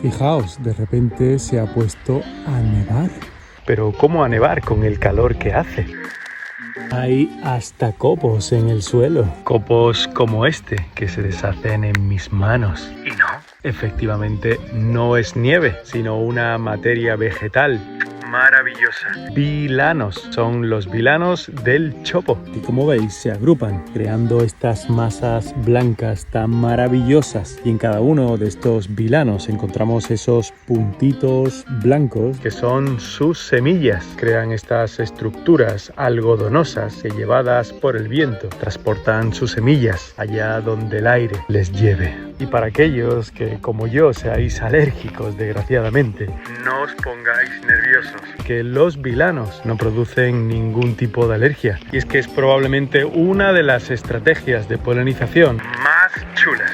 Fijaos, de repente se ha puesto a nevar. Pero ¿cómo a nevar con el calor que hace? Hay hasta copos en el suelo. Copos como este, que se deshacen en mis manos. ¿Y no? Efectivamente, no es nieve, sino una materia vegetal. Maravillosa. Bilanos, son los bilanos del chopo. Y como veis, se agrupan, creando estas masas blancas tan maravillosas. Y en cada uno de estos bilanos encontramos esos puntitos blancos Que son sus semillas. Crean estas estructuras algodonosas que, llevadas por el viento, transportan sus semillas allá donde el aire les lleve. Y para aquellos que, como yo, seáis alérgicos, desgraciadamente, No os pongáis nerviosos. que los bilanos no producen ningún tipo de alergia. Y es que es probablemente una de las estrategias de polinización Más chulas.